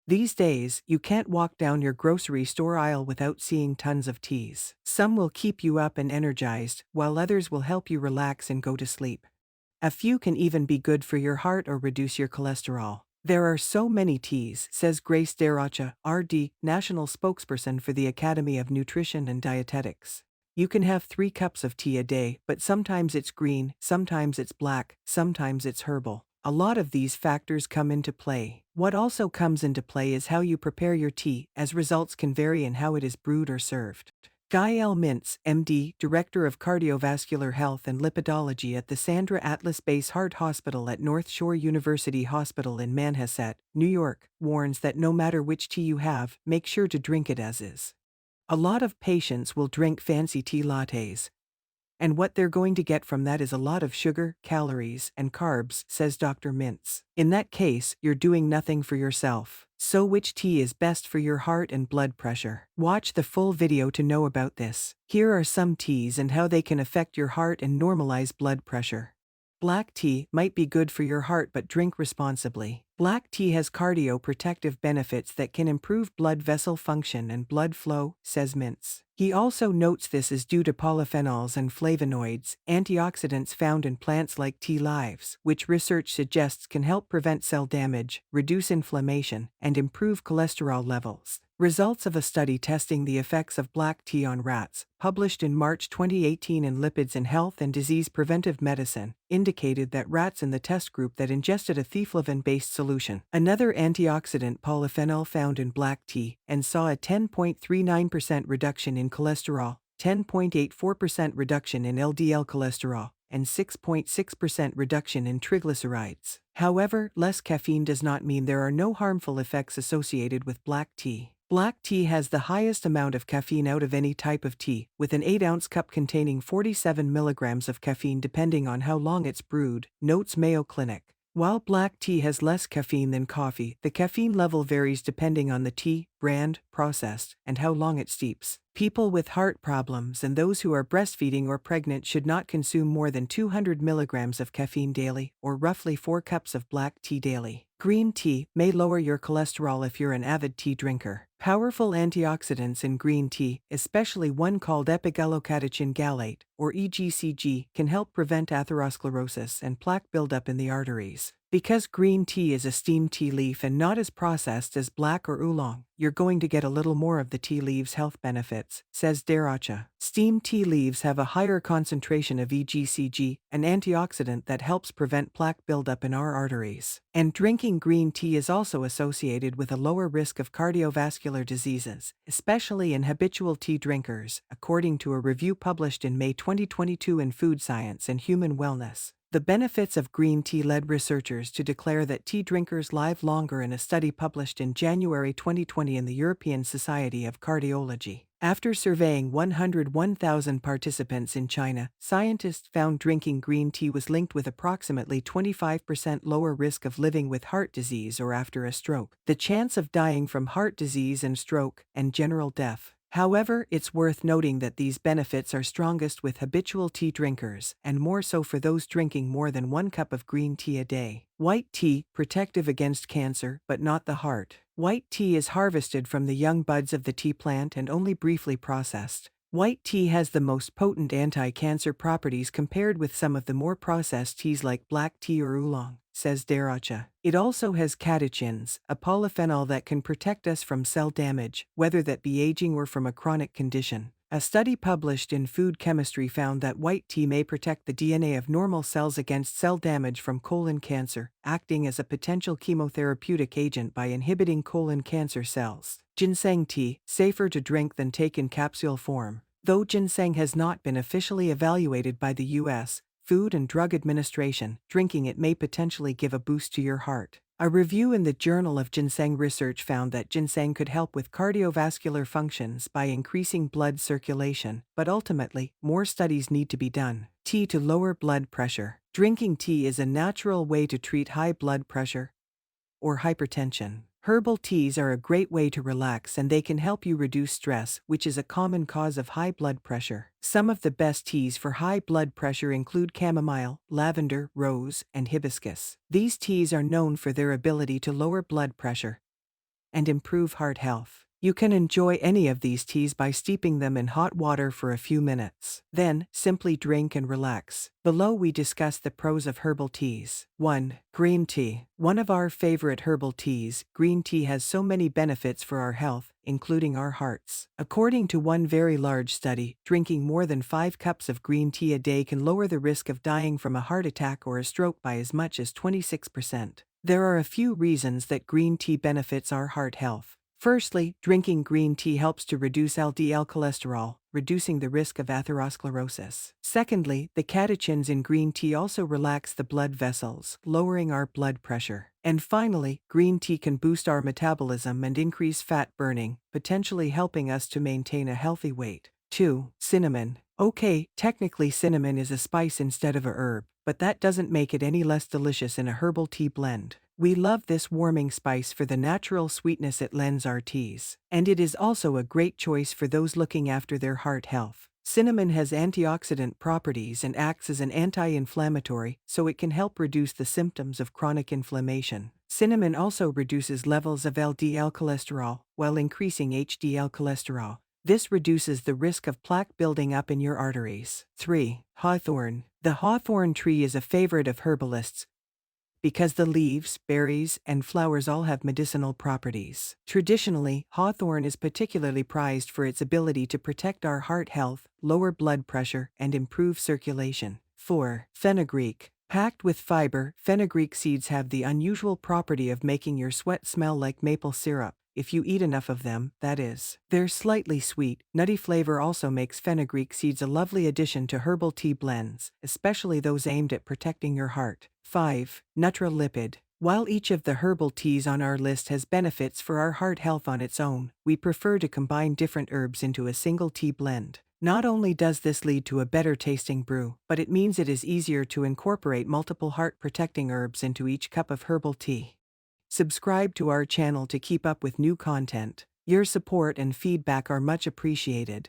These days, you can't walk down your grocery store aisle without seeing tons of teas. Some will keep you up and energized, while others will help you relax and go to sleep. A few can even be good for your heart or reduce your cholesterol. There are so many teas, says Grace Deracha, RD, national spokesperson for the Academy of Nutrition and Dietetics. You can have 3 cups of tea a day, but sometimes it's green, sometimes it's black, sometimes it's herbal. A lot of these factors come into play. What also comes into play is how you prepare your tea, as results can vary in how it is brewed or served. Guy L. Mintz, MD, Director of Cardiovascular Health and Lipidology at the Sandra Atlas Base Heart Hospital at North Shore University Hospital in Manhasset, New York, warns that no matter which tea you have, make sure to drink it as is. A lot of patients will drink fancy tea lattes, and what they're going to get from that is a lot of sugar, calories, and carbs, says Dr. Mintz. In that case, you're doing nothing for yourself. So which tea is best for your heart and blood pressure? Watch the full video to know about this. Here are some teas and how they can affect your heart and normalize blood pressure. Black tea might be good for your heart, but drink responsibly. Black tea has cardioprotective benefits that can improve blood vessel function and blood flow, says Mintz. He also notes this is due to polyphenols and flavonoids, antioxidants found in plants like tea leaves, which research suggests can help prevent cell damage, reduce inflammation, and improve cholesterol levels. Results of a study testing the effects of black tea on rats, published in March 2018 in Lipids in Health and Disease Preventive Medicine, indicated that rats in the test group that ingested a theflavin-based solution, another antioxidant polyphenol found in black tea, and saw a 10.39% reduction in cholesterol, 10.84% reduction in LDL cholesterol, and 6.6% reduction in triglycerides. However, less caffeine does not mean there are no harmful effects associated with black tea. Black tea has the highest amount of caffeine out of any type of tea, with an 8-ounce cup containing 47 milligrams of caffeine depending on how long it's brewed, notes Mayo Clinic. While black tea has less caffeine than coffee, the caffeine level varies depending on the tea, brand, processed, and how long it steeps. People with heart problems and those who are breastfeeding or pregnant should not consume more than 200 milligrams of caffeine daily, or roughly 4 cups of black tea daily. Green tea may lower your cholesterol if you're an avid tea drinker. Powerful antioxidants in green tea, especially one called epigallocatechin gallate, or EGCG, can help prevent atherosclerosis and plaque buildup in the arteries. Because green tea is a steamed tea leaf and not as processed as black or oolong, you're going to get a little more of the tea leaves' health benefits, says Deracha. Steamed tea leaves have a higher concentration of EGCG, an antioxidant that helps prevent plaque buildup in our arteries. And drinking green tea is also associated with a lower risk of cardiovascular diseases, especially in habitual tea drinkers, according to a review published in May 2022 in Food Science and Human Wellness. The benefits of green tea led researchers to declare that tea drinkers live longer in a study published in January 2020 in the European Society of Cardiology. After surveying 101,000 participants in China, scientists found drinking green tea was linked with approximately 25% lower risk of living with heart disease or after a stroke, the chance of dying from heart disease and stroke, and general death. However, it's worth noting that these benefits are strongest with habitual tea drinkers, and more so for those drinking more than 1 cup of green tea a day. White tea, protective against cancer, but not the heart. White tea is harvested from the young buds of the tea plant and only briefly processed. White tea has the most potent anti-cancer properties compared with some of the more processed teas like black tea or oolong, says Deracha. It also has catechins, a polyphenol that can protect us from cell damage, whether that be aging or from a chronic condition. A study published in Food Chemistry found that white tea may protect the DNA of normal cells against cell damage from colon cancer, acting as a potential chemotherapeutic agent by inhibiting colon cancer cells. Ginseng tea, safer to drink than take in capsule form. Though ginseng has not been officially evaluated by the U.S. Food and Drug Administration, drinking it may potentially give a boost to your heart. A review in the Journal of Ginseng Research found that ginseng could help with cardiovascular functions by increasing blood circulation, but ultimately, more studies need to be done. Tea to lower blood pressure. Drinking tea is a natural way to treat high blood pressure or hypertension. Herbal teas are a great way to relax, and they can help you reduce stress, which is a common cause of high blood pressure. Some of the best teas for high blood pressure include chamomile, lavender, rose, and hibiscus. These teas are known for their ability to lower blood pressure, and improve heart health. You can enjoy any of these teas by steeping them in hot water for a few minutes. Then, simply drink and relax. Below we discuss the pros of herbal teas. 1. Green tea. One of our favorite herbal teas, green tea has so many benefits for our health, including our hearts. According to one very large study, drinking more than 5 cups of green tea a day can lower the risk of dying from a heart attack or a stroke by as much as 26%. There are a few reasons that green tea benefits our heart health. Firstly, drinking green tea helps to reduce LDL cholesterol, reducing the risk of atherosclerosis. Secondly, the catechins in green tea also relax the blood vessels, lowering our blood pressure. And finally, green tea can boost our metabolism and increase fat burning, potentially helping us to maintain a healthy weight. 2. Cinnamon. Okay, technically cinnamon is a spice instead of a herb, but that doesn't make it any less delicious in a herbal tea blend. We love this warming spice for the natural sweetness it lends our teas, and it is also a great choice for those looking after their heart health. Cinnamon has antioxidant properties and acts as an anti-inflammatory, so it can help reduce the symptoms of chronic inflammation. Cinnamon also reduces levels of LDL cholesterol, while increasing HDL cholesterol. This reduces the risk of plaque building up in your arteries. 3. Hawthorn. The hawthorn tree is a favorite of herbalists, because the leaves, berries, and flowers all have medicinal properties. Traditionally, hawthorn is particularly prized for its ability to protect our heart health, lower blood pressure, and improve circulation. 4. Fenugreek. Packed with fiber, fenugreek seeds have the unusual property of making your sweat smell like maple syrup, if you eat enough of them, that is. Their slightly sweet, nutty flavor also makes fenugreek seeds a lovely addition to herbal tea blends, especially those aimed at protecting your heart. 5. Nutralipid. While each of the herbal teas on our list has benefits for our heart health on its own, we prefer to combine different herbs into a single tea blend. Not only does this lead to a better tasting brew, but it means it is easier to incorporate multiple heart-protecting herbs into each cup of herbal tea. Subscribe to our channel to keep up with new content. Your support and feedback are much appreciated.